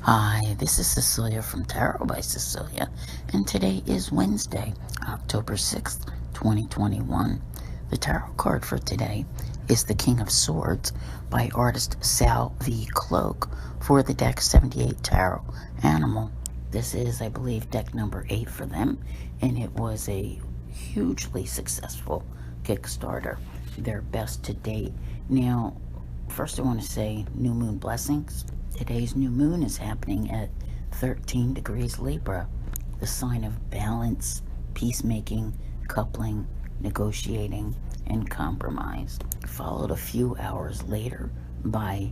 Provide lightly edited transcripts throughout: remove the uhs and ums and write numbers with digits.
Hi, this is Cecilia from Tarot by Cecilia, and today is Wednesday, October 6th, 2021. The tarot card for today is the King of Swords by artist Sal V. Cloak for the deck 78 Tarot Animal. This is, I believe, deck number 8 for them, and it was a hugely successful Kickstarter, their best to date. Now, first I want to say new moon blessings. Today's new moon is happening at 13 degrees Libra, the sign of balance, peacemaking, coupling, negotiating, and compromise. Followed a few hours later by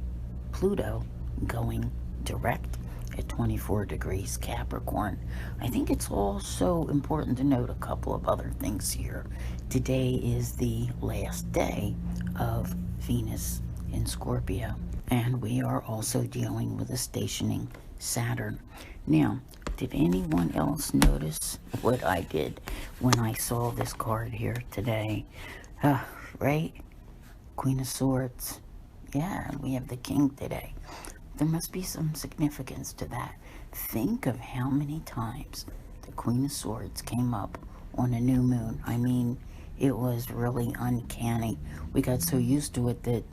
Pluto going direct at 24 degrees Capricorn. I think it's also important to note a couple of other things here. Today is the last day of Venus in Scorpio, and we are also dealing with a stationing Saturn. Now, did anyone else notice what I did when I saw this card here today? Right? Queen of Swords. Yeah, we have the King today. There must be some significance to that. Think of how many times the Queen of Swords came up on a new moon. I mean, it was really uncanny. We got so used to it that,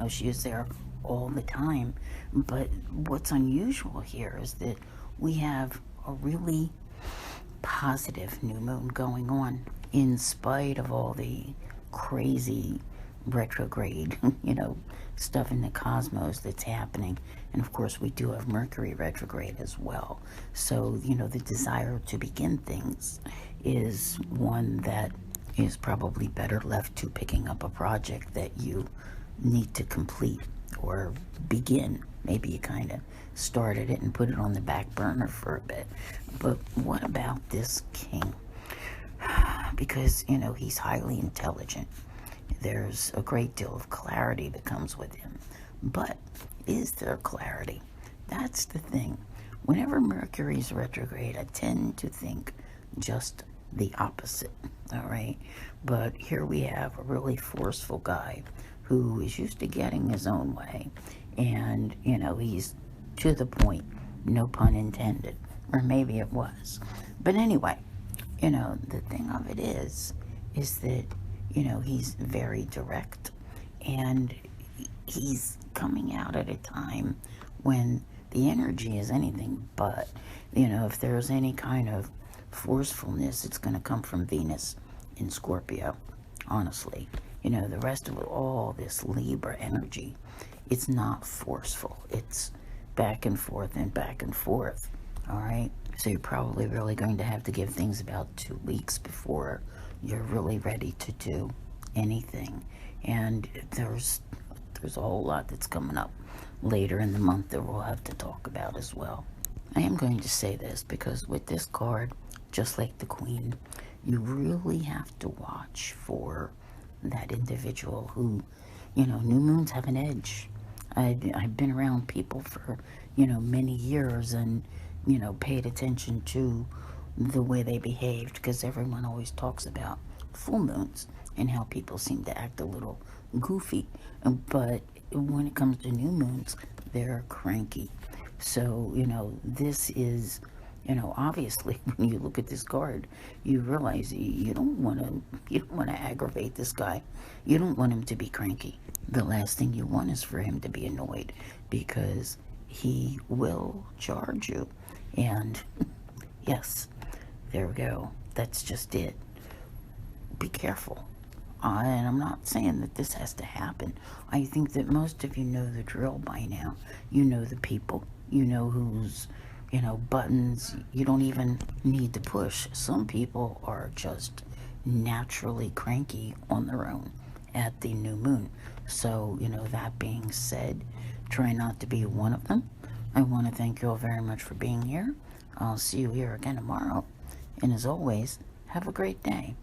she was there all the time. But what's unusual here is that we have a really positive new moon going on in spite of all the crazy retrograde, stuff in the cosmos that's happening. And of course, we do have Mercury retrograde as well. So, the desire to begin things is one that is probably better left to picking up a project that you need to complete or begin. Maybe you kind of started it and put it on the back burner for a bit. But what about this King? Because, he's highly intelligent. There's a great deal of clarity that comes with him. But is there clarity? That's the thing. Whenever Mercury's retrograde, I tend to think just the opposite, all right? But here we have a really forceful guy who is used to getting his own way. And, he's to the point, no pun intended. Or maybe it was. But anyway, the thing of it is that, he's very direct. And he's coming out at a time when the energy is anything but. If there's any kind of forcefulness, it's going to come from Venus in Scorpio, honestly. The rest of it, all this Libra energy, it's not forceful. It's back and forth and back and forth, all right? So you're probably really going to have to give things about 2 weeks before you're really ready to do anything. And there's a whole lot that's coming up later in the month that we'll have to talk about as well. I am going to say this because with this card, just like the Queen, you really have to watch for that individual who, new moons have an edge. I've been around people for, many years and, paid attention to the way they behaved, because everyone always talks about full moons and how people seem to act a little goofy. But when it comes to new moons, they're cranky. So, this is, obviously when you look at this card, you realize you don't want to aggravate this guy. You don't want him to be cranky. The last thing you want is for him to be annoyed, because he will charge you. And yes, there we go. That's just it. Be careful. And I'm not saying that this has to happen. I think that most of you know the drill by now. You know the people. You know who's, buttons you don't even need to push. Some people are just naturally cranky on their own at the new moon. So, that being said, try not to be one of them. I want to thank you all very much for being here. I'll see you here again tomorrow. And as always, have a great day.